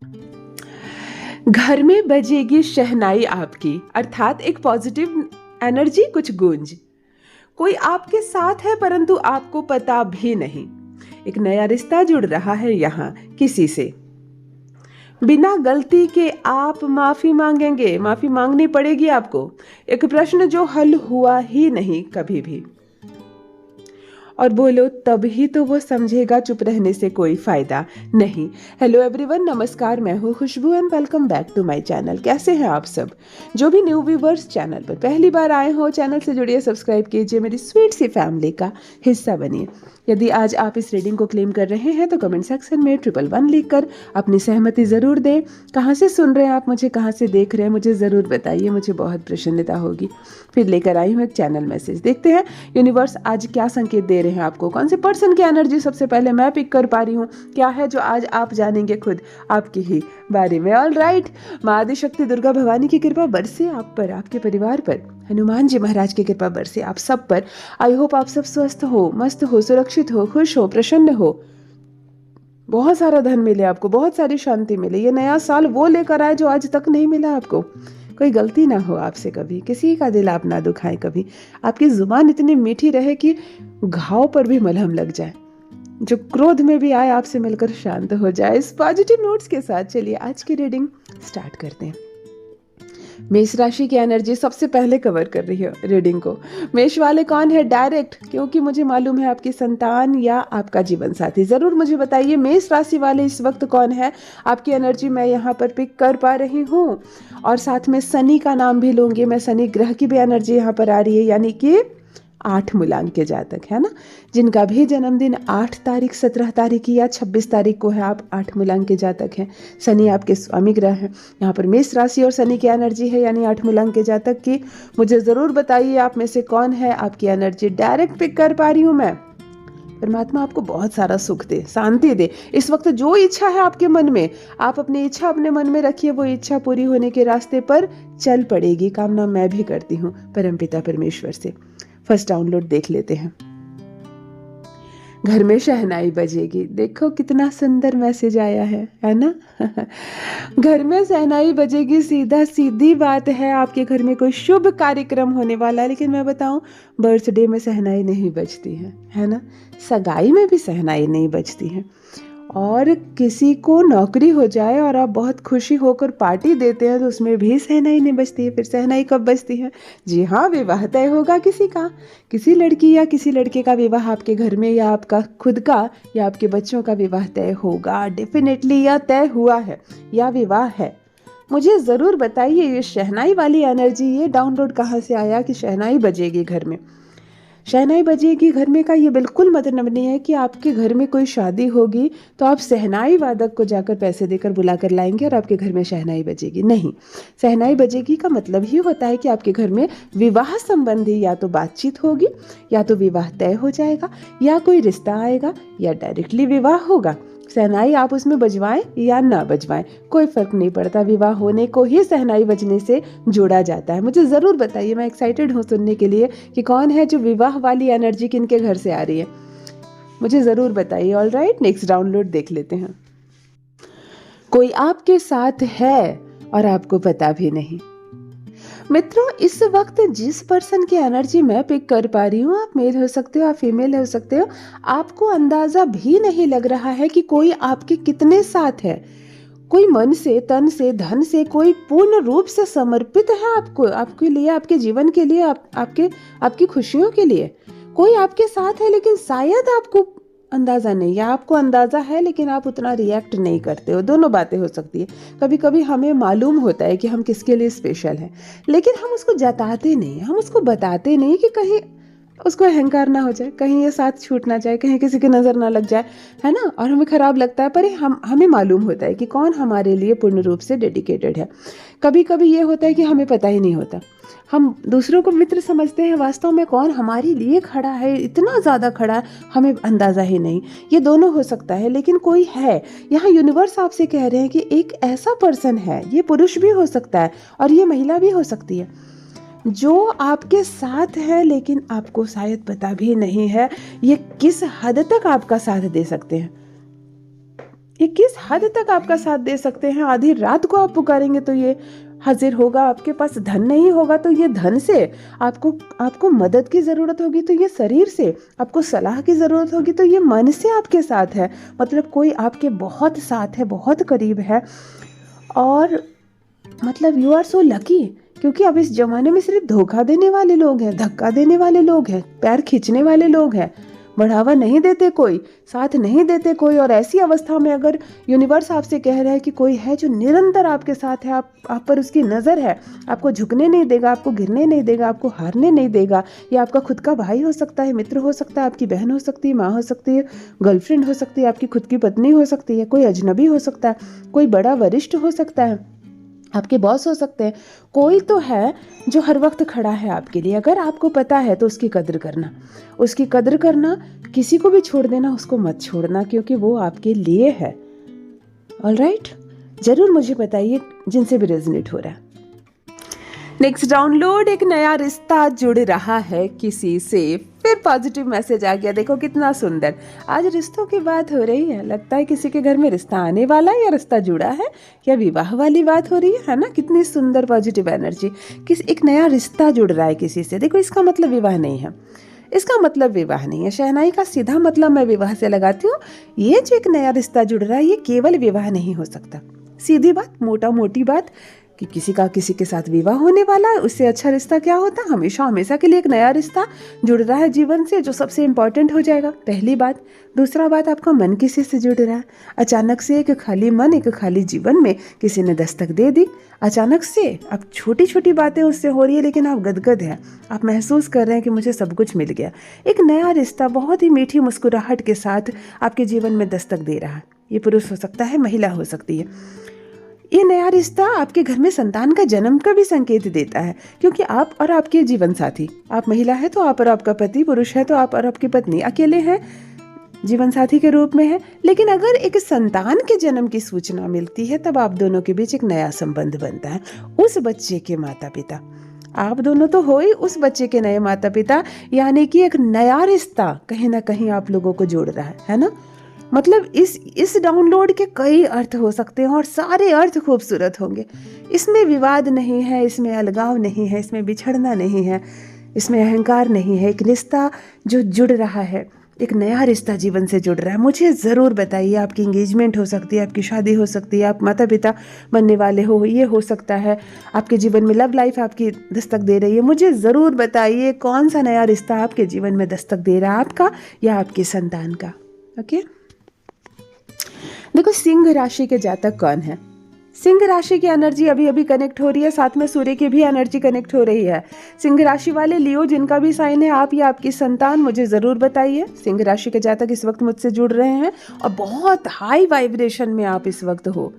घर में बजेगी शहनाई आपकी, अर्थात एक पॉजिटिव एनर्जी, कुछ गूंज। कोई आपके साथ है परंतु आपको पता भी नहीं। एक नया रिश्ता जुड़ रहा है यहाँ किसी से। बिना गलती के आप माफी मांगेंगे, माफी मांगनी पड़ेगी आपको। एक प्रश्न जो हल हुआ ही नहीं कभी भी, और बोलो तभी तो वो समझेगा, चुप रहने से कोई फायदा नहीं। हेलो एवरीवन, नमस्कार, मैं हूँ Khushboo and welcome back to my channel. कैसे हैं आप सब? जो भी न्यू व्यूवर्स चैनल पर पहली बार आए हो, चैनल से जुड़िए, सब्सक्राइब कीजिए, मेरी स्वीट सी फैमिली का हिस्सा बनिए। यदि आज आप इस रीडिंग को क्लेम कर रहे हैं तो कमेंट सेक्शन में 111 लिखकर अपनी सहमति ज़रूर दें। कहाँ से सुन रहे हैं आप मुझे, कहाँ से देख रहे हैं, मुझे ज़रूर बताइए, मुझे बहुत प्रसन्नता होगी। फिर लेकर आई हूँ एक चैनल मैसेज। देखते हैं यूनिवर्स आज क्या संकेत दे रहे हैं आपको। कौन से पर्सन की एनर्जी सबसे पहले मैं पिक कर पा रही हूँ, क्या है जो आज आप जानेंगे खुद आपकी ही बारे में। ऑल राइट, माँ आदिशक्ति दुर्गा भवानी की कृपा बरसे आप पर, आपके परिवार पर। हनुमान जी महाराज की कृपा बरसे आप सब पर। आई होप आप सब स्वस्थ हो, मस्त हो, सुरक्षित हो, खुश हो, प्रसन्न हो। बहुत सारा धन मिले आपको, बहुत सारी शांति मिले। ये नया साल वो लेकर आए जो आज तक नहीं मिला आपको। कोई गलती ना हो आपसे कभी, किसी का दिल आप ना दुखाएं कभी। आपकी जुबान इतनी मीठी रहे कि घाव पर भी मलहम लग जाए। जो क्रोध में भी आए आपसे मिलकर शांत हो जाए। इस पॉजिटिव नोट्स के साथ चलिए आज की रीडिंग स्टार्ट करते हैं। मेष राशि की एनर्जी सबसे पहले कवर कर रही है रीडिंग को। मेष वाले कौन है? डायरेक्ट, क्योंकि मुझे मालूम है आपकी संतान या आपका जीवन साथी। जरूर मुझे बताइए मेष राशि वाले इस वक्त कौन है। आपकी एनर्जी मैं यहाँ पर पिक कर पा रही हूँ, और साथ में शनि का नाम भी लूंगी मैं। शनि ग्रह की भी एनर्जी यहाँ पर आ रही है, यानी कि 8 मूलांक के जातक है ना, जिनका भी जन्मदिन 8 तारीख, 17 तारीख या 26 तारीख को है, आप 8 मूलांक के जातक हैं। शनि आपके स्वामी ग्रह हैं। यहाँ पर मेष राशि और शनि की एनर्जी है, यानी 8 मूलांक के जातक की। मुझे ज़रूर बताइए आप में से कौन है। आपकी एनर्जी डायरेक्ट पिक कर पा रही हूँ मैं। परमात्मा आपको बहुत सारा सुख दे, शांति दे। इस वक्त जो इच्छा है आपके मन में, आप अपनी इच्छा अपने मन में रखिए, वो इच्छा पूरी होने के रास्ते पर चल पड़ेगी। कामना मैं भी करती हूँ परमपिता परमेश्वर से। फर्स्ट डाउनलोड देख लेते हैं। घर में शहनाई बजेगी। देखो कितना सुंदर मैसेज आया है ना। घर में शहनाई बजेगी, सीधा सीधी बात है आपके घर में कोई शुभ कार्यक्रम होने वाला है। लेकिन मैं बताऊं, बर्थडे में शहनाई नहीं बजती है ना। सगाई में भी शहनाई नहीं बजती है। और किसी को नौकरी हो जाए और आप बहुत खुशी होकर पार्टी देते हैं तो उसमें भी शहनाई नहीं बजती है। फिर शहनाई कब बजती है? जी हाँ, विवाह तय होगा किसी का, किसी लड़की या किसी लड़के का विवाह आपके घर में, या आपका खुद का या आपके बच्चों का विवाह तय होगा डेफिनेटली, या तय हुआ है या विवाह है। मुझे ज़रूर बताइए ये शहनाई वाली एनर्जी, ये डाउनलोड कहाँ से आया कि शहनाई बजेगी घर में। शहनाई बजेगी घर में का ये बिल्कुल मतलब नहीं है कि आपके घर में कोई शादी होगी तो आप शहनाई वादक को जाकर पैसे देकर बुला कर लाएंगे और आपके घर में शहनाई बजेगी। नहीं, शहनाई बजेगी का मतलब ही होता है कि आपके घर में विवाह संबंधी या तो बातचीत होगी, या तो विवाह तय हो जाएगा, या कोई रिश्ता आएगा, या डायरेक्टली विवाह होगा। शहनाई आप उसमें बजवाएं या ना बजवाएं, कोई फर्क नहीं पड़ता। विवाह होने को ही शहनाई बजने से जोड़ा जाता है। मुझे ज़रूर बताइए, मैं एक्साइटेड हूँ सुनने के लिए कि कौन है जो विवाह वाली एनर्जी किनके घर से आ रही है। मुझे ज़रूर बताइए। ऑल राइट, नेक्स्ट डाउनलोड देख लेते हैं। कोई आपके साथ है और आपको पता भी नहीं। मित्रों, इस वक्त जिस पर्सन की एनर्जी मैं पिक कर पा रही हूँ, आप मेल हो सकते हो, आप फीमेल हो सकते हो, आपको अंदाजा भी नहीं लग रहा है कि कोई आपके कितने साथ है। कोई मन से, तन से, धन से, कोई पूर्ण रूप से समर्पित है आपको, आपके लिए, आपके जीवन के लिए, आपकी खुशियों के लिए। कोई आपके साथ है, लेकिन शायद आपको अंदाज़ा नहीं, या आपको अंदाज़ा है लेकिन आप उतना रिएक्ट नहीं करते हो। दोनों बातें हो सकती है। कभी कभी हमें मालूम होता है कि हम किसके लिए स्पेशल हैं, लेकिन हम उसको जताते नहीं, हम उसको बताते नहीं कि कहीं उसको अहंकार ना हो जाए, कहीं ये साथ छूट ना जाए, कहीं किसी की नज़र ना लग जाए, है ना। और हमें ख़राब लगता है, पर हमें मालूम होता है कि कौन हमारे लिए पूर्ण रूप से डेडिकेटेड है। कभी कभी ये होता है कि हमें पता ही नहीं होता, हम दूसरों को मित्र समझते हैं, वास्तव में कौन हमारे लिए खड़ा है, इतना ज़्यादा खड़ा है, हमें अंदाज़ा ही नहीं। ये दोनों हो सकता है, लेकिन कोई है। यहाँ यूनिवर्स आपसे कह रहे हैं कि एक ऐसा पर्सन है, ये पुरुष भी हो सकता है और ये महिला भी हो सकती है, जो आपके साथ है लेकिन आपको शायद पता भी नहीं है ये किस हद तक आपका साथ दे सकते हैं। ये किस हद तक आपका साथ दे सकते हैं। आधी रात को आप पुकारेंगे तो ये हाजिर होगा। आपके पास धन नहीं होगा तो ये धन से, आपको मदद की ज़रूरत होगी तो ये शरीर से, आपको सलाह की ज़रूरत होगी तो ये मन से आपके साथ है। मतलब कोई आपके बहुत साथ है, बहुत करीब है। और मतलब यू आर सो लकी, क्योंकि अब इस ज़माने में सिर्फ धोखा देने वाले लोग हैं, धक्का देने वाले लोग हैं, पैर खींचने वाले लोग हैं, बढ़ावा नहीं देते कोई, साथ नहीं देते कोई। और ऐसी अवस्था में अगर यूनिवर्स आपसे कह रहा है कि कोई है जो निरंतर आपके साथ है, आप पर उसकी नज़र है, आपको झुकने नहीं देगा, आपको गिरने नहीं देगा, आपको हारने नहीं देगा। ये आपका खुद का भाई हो सकता है, मित्र हो सकता है, आपकी बहन हो सकती है, माँ हो सकती है, गर्लफ्रेंड हो सकती है, आपकी खुद की पत्नी हो सकती है, कोई अजनबी हो सकता है, कोई बड़ा वरिष्ठ हो सकता है, आपके बॉस हो सकते हैं। कोई तो है जो हर वक्त खड़ा है आपके लिए। अगर आपको पता है तो उसकी कद्र करना, उसकी कद्र करना। किसी को भी छोड़ देना, उसको मत छोड़ना, क्योंकि वो आपके लिए है। ऑलराइट, जरूर मुझे बताइए जिनसे भी रेजोनेट हो रहा है। नेक्स्ट डाउनलोड, एक नया रिश्ता जुड़ रहा है किसी से। फिर पॉजिटिव मैसेज आ गया, देखो कितना सुंदर। आज रिश्तों की बात हो रही है, लगता है किसी के घर में रिश्ता आने वाला है या रिश्ता जुड़ा है या विवाह वाली बात हो रही है ना। कितनी सुंदर पॉजिटिव एनर्जी। एक नया रिश्ता जुड़ रहा है किसी से। देखो इसका मतलब विवाह नहीं है, इसका मतलब विवाह नहीं है। शहनाई का सीधा मतलब मैं विवाह से लगाती हूँ। ये जो एक नया रिश्ता जुड़ रहा है ये केवल विवाह नहीं हो सकता। सीधी बात, मोटा मोटी बात कि किसी के साथ विवाह होने वाला है, उससे अच्छा रिश्ता क्या होता। हमेशा हमेशा के लिए एक नया रिश्ता जुड़ रहा है जीवन से, जो सबसे इम्पोर्टेंट हो जाएगा, पहली बात। दूसरा बात, आपका मन किसी से जुड़ रहा है। अचानक से एक खाली मन, एक खाली जीवन में किसी ने दस्तक दे दी। अचानक से अब छोटी छोटी बातें उससे हो रही है, लेकिन आप गदगद हैं, आप महसूस कर रहे हैं कि मुझे सब कुछ मिल गया। एक नया रिश्ता बहुत ही मीठी मुस्कुराहट के साथ आपके जीवन में दस्तक दे रहा है। ये पुरुष हो सकता है, महिला हो सकती है। ये नया रिश्ता आपके घर में संतान का जन्म का भी संकेत देता है, क्योंकि आप और आपके जीवन साथी, आप महिला है तो आप और आपका पति, पुरुष है तो आप और आपकी पत्नी अकेले हैं, जीवन साथी के रूप में है। लेकिन अगर एक संतान के जन्म की सूचना मिलती है तब आप दोनों के बीच एक नया संबंध बनता है। उस बच्चे के माता पिता, आप दोनों तो हो ही उस बच्चे के नए माता पिता, यानी कि एक नया रिश्ता कहीं ना कहीं आप लोगों को जोड़ रहा है ना। मतलब इस डाउनलोड के कई अर्थ हो सकते हैं और सारे अर्थ खूबसूरत होंगे। इसमें विवाद नहीं है, इसमें अलगाव नहीं है, इसमें बिछड़ना नहीं है, इसमें अहंकार नहीं है। एक रिश्ता जो जुड़ रहा है, एक नया रिश्ता जीवन से जुड़ रहा है। मुझे ज़रूर बताइए, आपकी इंगेजमेंट हो सकती है, आपकी शादी हो सकती है, आप माता पिता बनने वाले हो, ये हो सकता है, आपके जीवन में लव लाइफ आपकी दस्तक दे रही है। मुझे ज़रूर बताइए कौन सा नया रिश्ता आपके जीवन में दस्तक दे रहा है, आपका या आपके संतान का। ओके, देखो सिंह राशि के जातक कौन है। सिंह राशि की एनर्जी अभी अभी कनेक्ट हो रही है, साथ में सूर्य की भी एनर्जी कनेक्ट हो रही है। सिंह राशि वाले लियो, जिनका भी साइन है, आप या आपकी संतान, मुझे ज़रूर बताइए। सिंह राशि के जातक इस वक्त मुझसे जुड़ रहे हैं और बहुत हाई वाइब्रेशन में आप इस वक्त हो।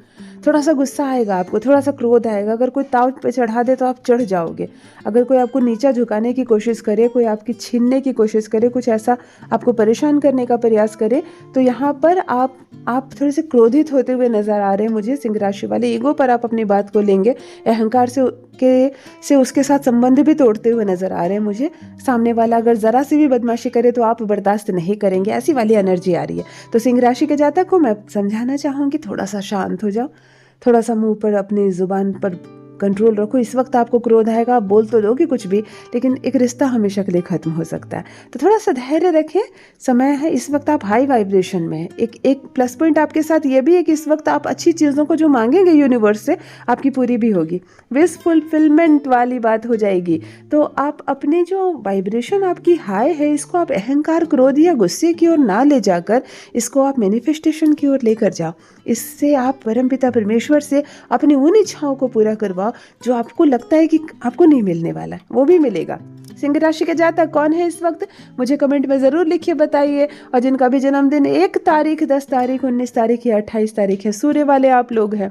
थोड़ा सा गुस्सा आएगा आपको, थोड़ा सा क्रोध आएगा। अगर कोई ताव पे चढ़ा दे तो आप चढ़ जाओगे। अगर कोई आपको नीचा झुकाने की कोशिश करे, कोई आपकी छीनने की कोशिश करे, कुछ ऐसा आपको परेशान करने का प्रयास करे, तो यहाँ पर आप थोड़े से क्रोधित होते हुए नजर आ रहे हैं मुझे। सिंह राशि वाले ईगो पर आप अपनी बात को लेंगे, अहंकार से उसके साथ संबंध भी तोड़ते हुए नजर आ रहे हैं मुझे। सामने वाला अगर जरा सी भी बदमाशी करे तो आप बर्दाश्त नहीं करेंगे, ऐसी वाली एनर्जी आ रही है। तो सिंह राशि के जातक को मैं समझाना चाहूँगी, थोड़ा सा शांत हो जाओ, थोड़ा सा मुंह पर, अपनी जुबान पर कंट्रोल रखो। इस वक्त आपको क्रोध आएगा, आप बोल तो दोगे कुछ भी, लेकिन एक रिश्ता हमेशा के लिए खत्म हो सकता है। तो थोड़ा सा धैर्य रखें, समय है। इस वक्त आप हाई वाइब्रेशन में हैं। एक प्लस पॉइंट आपके साथ ये भी है कि इस वक्त आप अच्छी चीज़ों को जो मांगेंगे यूनिवर्स से, आपकी पूरी भी होगी, विश फुलफिलमेंट वाली बात हो जाएगी। तो आप अपनी जो वाइब्रेशन आपकी हाई है, इसको आप अहंकार, क्रोध या गुस्से की ओर ना ले जाकर इसको आप मैनिफेस्टेशन की ओर लेकर जाओ। इससे आप परमपिता परमेश्वर से अपनी उन इच्छाओं को पूरा करवाओ जो आपको लगता है कि आपको नहीं मिलने वाला है, वो भी मिलेगा। सिंह राशि के जातक कौन है इस वक्त, मुझे कमेंट में ज़रूर लिखिए, बताइए। और जिनका भी जन्मदिन 1 तारीख, 10 तारीख, 19 तारीख या 28 तारीख है, सूर्य वाले आप लोग हैं,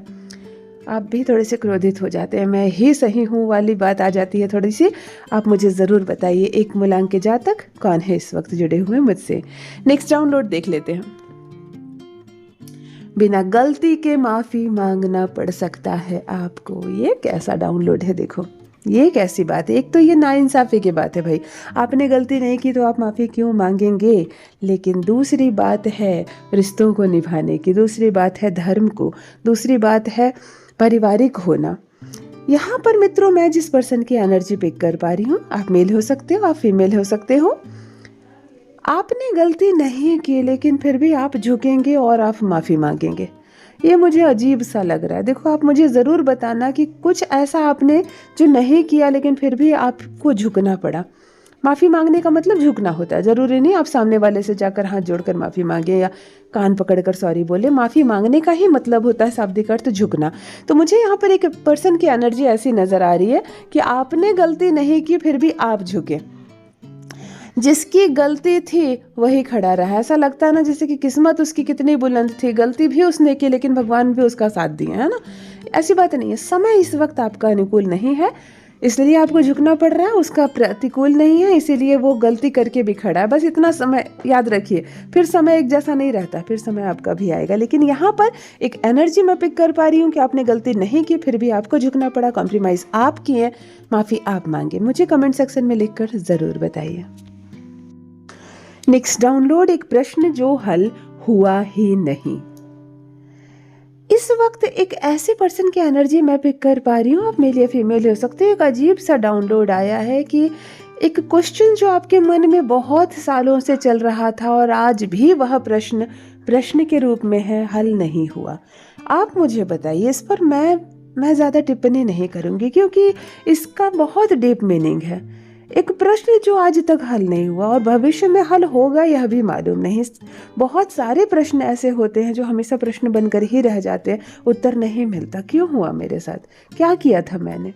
आप भी थोड़े से क्रोधित हो जाते हैं, मैं ही सही हूँ वाली बात आ जाती है थोड़ी सी। आप मुझे ज़रूर बताइए, एक मूलांक के जातक कौन है इस वक्त जुड़े हुए मुझसे। नेक्स्ट डाउनलोड देख लेते हैं। बिना गलती के माफ़ी मांगना पड़ सकता है आपको। ये कैसा डाउनलोड है देखो। ये कैसी बात है? एक तो ये नाइंसाफ़ी की बात है भाई, आपने गलती नहीं की तो आप माफ़ी क्यों मांगेंगे? लेकिन दूसरी बात है रिश्तों को निभाने की, दूसरी बात है धर्म को, दूसरी बात है पारिवारिक होना। यहाँ पर मित्रों, मैं जिस पर्सन की एनर्जी पिक कर पा रही हूँ, आप मेल हो सकते हो, आप फीमेल हो सकते हो, आपने गलती नहीं की लेकिन फिर भी आप झुकेंगे और आप माफ़ी मांगेंगे। ये मुझे अजीब सा लग रहा है। देखो, आप मुझे ज़रूर बताना कि कुछ ऐसा आपने जो नहीं किया लेकिन फिर भी आपको झुकना पड़ा। माफ़ी मांगने का मतलब झुकना होता है, ज़रूरी नहीं आप सामने वाले से जाकर हाथ जोड़कर माफ़ी मांगे या कान पकड़कर सॉरी बोले। माफ़ी मांगने का ही मतलब होता है शाब्दिक अर्थ झुकना। तो मुझे यहाँ पर एक पर्सन की एनर्जी ऐसी नज़र आ रही है कि आपने गलती नहीं की फिर भी आप झुके, जिसकी गलती थी वही खड़ा रहा। ऐसा लगता है ना जैसे कि किस्मत उसकी कितनी बुलंद थी, गलती भी उसने की लेकिन भगवान भी उसका साथ दिए, है ना। ऐसी बात नहीं है, समय इस वक्त आपका अनुकूल नहीं है इसलिए आपको झुकना पड़ रहा है, उसका प्रतिकूल नहीं है इसीलिए वो गलती करके भी खड़ा है। बस इतना समय याद रखिए, फिर समय एक जैसा नहीं रहता, फिर समय आपका भी आएगा। लेकिन यहाँ पर एक एनर्जी मैं पिक कर पा रही हूँ कि आपने गलती नहीं की फिर भी आपको झुकना पड़ा, कॉम्प्रोमाइज़ आप किए, माफ़ी आप मांगे। मुझे कमेंट सेक्शन में लिख कर ज़रूर बताइए। नेक्स्ट डाउनलोड, एक प्रश्न जो हल हुआ ही नहीं। इस वक्त एक ऐसे पर्सन की एनर्जी मैं पिक कर पा रही हूँ, आप मेल या फीमेल हो सकते हैं। एक अजीब सा डाउनलोड आया है कि एक क्वेश्चन जो आपके मन में बहुत सालों से चल रहा था और आज भी वह प्रश्न के रूप में है, हल नहीं हुआ। आप मुझे बताइए, इस पर मैं ज़्यादा टिप्पणी नहीं करूँगी क्योंकि इसका बहुत डीप मीनिंग है। एक प्रश्न जो आज तक हल नहीं हुआ और भविष्य में हल होगा यह भी मालूम नहीं। बहुत सारे प्रश्न ऐसे होते हैं जो हमेशा प्रश्न बनकर ही रह जाते हैं, उत्तर नहीं मिलता। क्यों हुआ मेरे साथ? क्या किया था मैंने?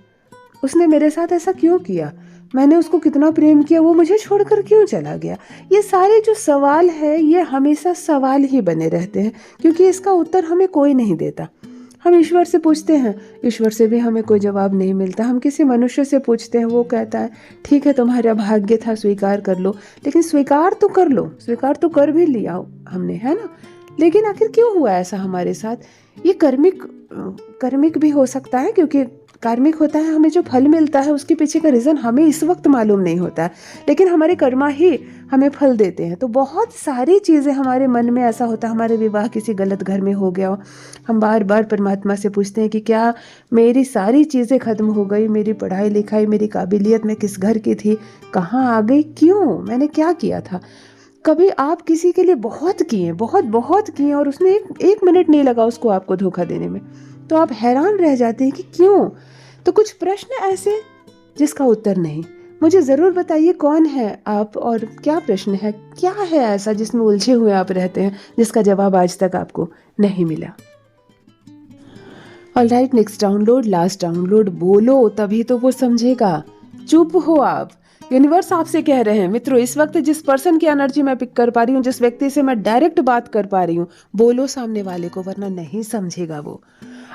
उसने मेरे साथ ऐसा क्यों किया? मैंने उसको कितना प्रेम किया, वो मुझे छोड़कर क्यों चला गया? ये सारे जो सवाल है ये हमेशा सवाल ही बने रहते हैं क्योंकि इसका उत्तर हमें कोई नहीं देता। हम ईश्वर से पूछते हैं, ईश्वर से भी हमें कोई जवाब नहीं मिलता। हम किसी मनुष्य से पूछते हैं, वो कहता है ठीक है तुम्हारा भाग्य था, स्वीकार कर लो। लेकिन स्वीकार तो कर लो, स्वीकार तो कर भी लिया हमने, है ना। लेकिन आखिर क्यों हुआ ऐसा हमारे साथ? ये कर्मिक भी हो सकता है क्योंकि कार्मिक होता है, हमें जो फल मिलता है उसके पीछे का रीज़न हमें इस वक्त मालूम नहीं होता है, लेकिन हमारे कर्मा ही हमें फल देते हैं। तो बहुत सारी चीज़ें हमारे मन में ऐसा होता है, हमारे विवाह किसी गलत घर में हो गया हो, हम बार बार परमात्मा से पूछते हैं कि क्या मेरी सारी चीज़ें ख़त्म हो गई, मेरी पढ़ाई लिखाई, मेरी काबिलियत, मैं किस घर की थी, कहाँ आ गई, क्यों, मैंने क्या किया था। कभी आप किसी के लिए बहुत किए, बहुत किए और उसने एक मिनट नहीं लगा उसको आपको धोखा देने में, तो आप हैरान रह जाते हैं कि क्यों। तो कुछ प्रश्न ऐसे जिसका उत्तर नहीं। मुझे ज़रूर बताइए कौन है आप और क्या प्रश्न है, क्या है ऐसा जिसमें उलझे हुए आप रहते हैं जिसका जवाब आज तक आपको नहीं मिला। Alright, next download, last download. बोलो तभी तो वो समझेगा, चुप हो आप। यूनिवर्स आपसे कह रहे हैं मित्रों, इस वक्त जिस पर्सन की एनर्जी मैं पिक कर पा रही हूँ, जिस व्यक्ति से मैं डायरेक्ट बात कर पा रही हूँ, बोलो सामने वाले को, वरना नहीं समझेगा वो।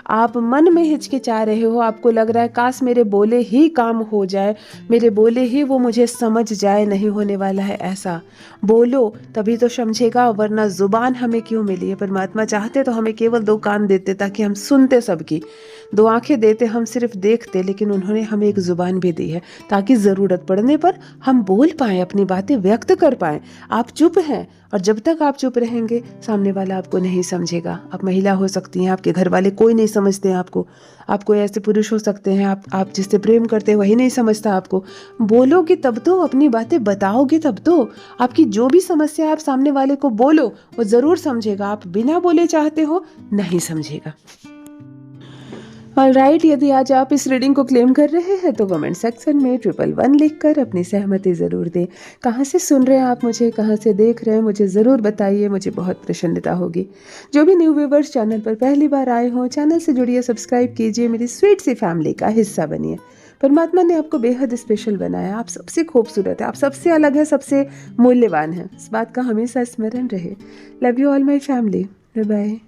आप मन में हिचकिचा रहे हो, आपको लग रहा है काश मेरे बोले ही काम हो जाए, मेरे बोले ही वो मुझे समझ जाए, नहीं होने वाला है ऐसा। बोलो तभी तो समझेगा, वरना जुबान हमें क्यों मिली है? परमात्मा चाहते तो हमें केवल 2 कान देते ताकि हम सुनते सबकी, 2 आंखें देते हम सिर्फ देखते, लेकिन उन्होंने हमें एक जुबान भी दी है ताकि ज़रूरत पड़ने पर हम बोल पाएँ, अपनी बातें व्यक्त कर पाएँ। आप चुप हैं और जब तक आप चुप रहेंगे सामने वाला आपको नहीं समझेगा। आप महिला हो सकती हैं, आपके घर वाले कोई नहीं समझते हैं आपको, आप कोई ऐसे पुरुष हो सकते हैं, आप जिससे प्रेम करते हैं वही नहीं समझता आपको। बोलोगे तब तो, अपनी बातें बताओगे तब तो, आपकी जो भी समस्या है आप सामने वाले को बोलो, वो ज़रूर समझेगा। आप बिना बोले चाहते हो, नहीं समझेगा। ऑलराइट, यदि आज आप इस रीडिंग को क्लेम कर रहे हैं तो कमेंट सेक्शन में 111 लिखकर अपनी सहमति ज़रूर दें। कहाँ से सुन रहे हैं आप मुझे, कहाँ से देख रहे हैं, मुझे ज़रूर बताइए, मुझे बहुत प्रसन्नता होगी। जो भी न्यू व्यूवर्स चैनल पर पहली बार आए हों, चैनल से जुड़िए, सब्सक्राइब कीजिए, मेरी स्वीट सी फैमिली का हिस्सा बनिए। परमात्मा ने आपको बेहद स्पेशल बनाया, आप सबसे खूबसूरत है, आप सबसे अलग है, सबसे मूल्यवान है। इस बात का हमेशा स्मरण रहे। Love you all my family, bye bye.